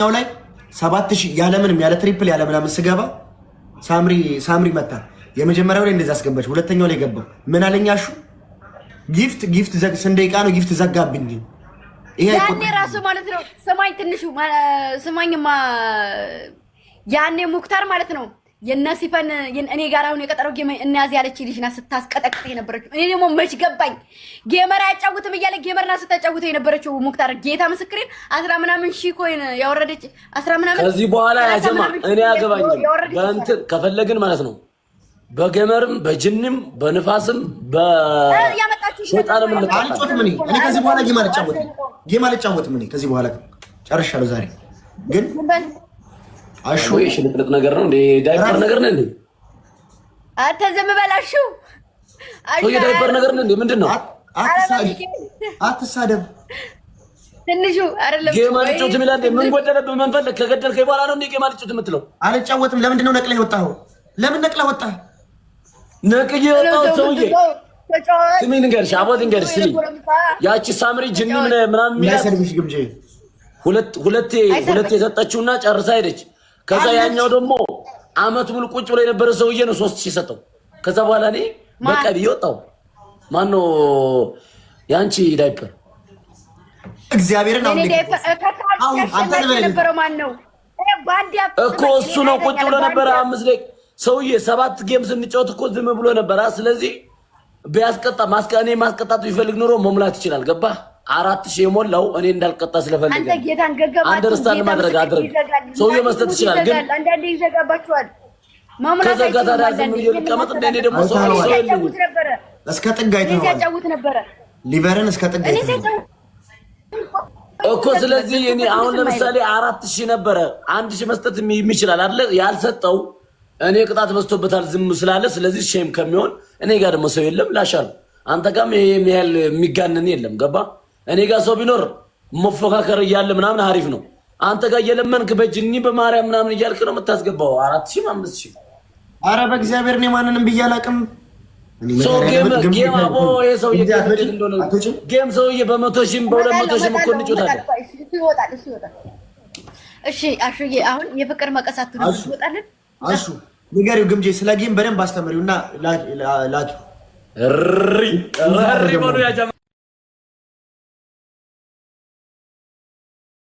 ላይ 7000 ያለምንም ያለ ትሪፕል ያለ ምናምን ስገባ ሳምሪ መታ የመጀመሪያው ላይ እንደዛ አስገባች። ሁለተኛው ላይ ገባው ምን አለኛሹ ጊፍት ስንደቂቃ ነው ጊፍት ዘጋብኝ። ይሄ ያኔ ራሱ ማለት ነው። ሰማኝ ትንሹ ሰማኝማ ያኔ ሙክታር ማለት ነው የነሲፈን እኔ ጋር አሁን የቀጠረው ጌም እናዚ ያለች ልጅና ስታስቀጠቅጥ የነበረችው እኔ ደግሞ መች ገባኝ ጌመር አያጫውትም እያለ ጌመርና ስታጫውት የነበረችው ሙክታር ጌታ ምስክሬን 10 ምናምን ሺህ ኮይን ያወረደች 10 ምናምን። ከዚህ በኋላ ያጀማ እኔ ያገባኝም በእንትን ከፈለግን ማለት ነው በገመርም በጅንም በንፋስም በሸጣንም እንጣጣለን። እኔ ከዚህ በኋላ ጌም አልጫወትም። እኔ ከዚህ በኋላ ጨርሻለሁ። ዛሬ ግን አሹ ሽልጥልጥ ነገር ነው እንዴ? ዳይፐር ነገር ነው እንዴ? አንተ ዝም በላሹ። አሹ ዳይፐር ነገር ነው እንዴ? ምንድነው? አትሳደብ። ትንሹ አይደለም ጌም አልጫወት የሚላል ምን ጎደለብህ? ምን ፈለክ? ከገደልከኝ በኋላ ነው እንዴ ጌም አልጫወት የምትለው? አልጫወትም። ለምንድን ነው ነቅለህ የወጣኸው? ለምን ነቅለህ ወጣህ? ነቅዬ የወጣው ሰውዬ ስሚ ንገርሽ፣ አቦት ንገርሽ። ስሚ ያቺ ሳምሪ ጅኒ ምናምን የሚያሰድብሽ ግምጄ ሁለቴ የሰጠችውና ጨርሳ ሄደች። ከዛ ያኛው ደግሞ አመት ሙሉ ቁጭ ብሎ የነበረ ሰውዬ ነው 3000 ሰጠው። ከዛ በኋላ እኔ በቃ ቢወጣው ማነው ያንቺ ዳይፐር እግዚአብሔርን አሁን አንተ የነበረው ማን ነው እኮ እሱ ነው። ቁጭ ብሎ ነበረ 5 ደቂቃ ሰውዬ 7 ጌም ስንጫወት እኮ ዝም ብሎ ነበር። ስለዚህ ቢያስቀጣ እኔ ማስቀጣቱ ይፈልግ ኑሮ መሙላት ይችላል። ገባ 4000 የሞላው እኔ እንዳልቀጣ ስለፈልግ አንተ ጌታን ገገባችሁ አንደርስታንድ ማድረግ ሰውዬ መስጠት ይችላል። ግን አንዳንዴ ይዘጋባችኋል። መሙላት ከዘጋታ ዳዝም ይልቀመጥ እንደ እኔ ደግሞ ሰው ይልው እስከ ጥግ አይተዋል ነበረ ሊቨርን እስከ ጥግ እኮ። ስለዚህ እኔ አሁን ለምሳሌ 4000 ነበረ 1000 መስጠት ይችላል አይደል? ያልሰጠው እኔ ቅጣት መስቶበታል ዝም ስላለ። ስለዚህ ሼም ከሚሆን እኔ ጋር ደግሞ ሰው የለም ላሻል። አንተ ጋርም ይሄ የሚያህል የሚጋነን የለም። ገባ እኔ ጋር ሰው ቢኖር መፎካከር እያለ ምናምን አሪፍ ነው። አንተ ጋር እየለመንክ በጅኒ በማርያም ምናምን እያልክ ነው የምታስገባው 4000 5000። ኧረ በእግዚአብሔር እኔ ማንንም ብዬ አላውቅም። ጌም አቦ ይሄ ሰውዬ ጌም ሰውዬ በ100,000 በ200,000 እኮ እንጫወታለን። እሺ አሹዬ አሁን የፍቅር መቀሳቱ ነው ይወጣልን። አሹ ንገሪው ግምጄ ስለ ጌም በደንብ አስተምሪውና ላኪው። እሪ በሉ ያጀማ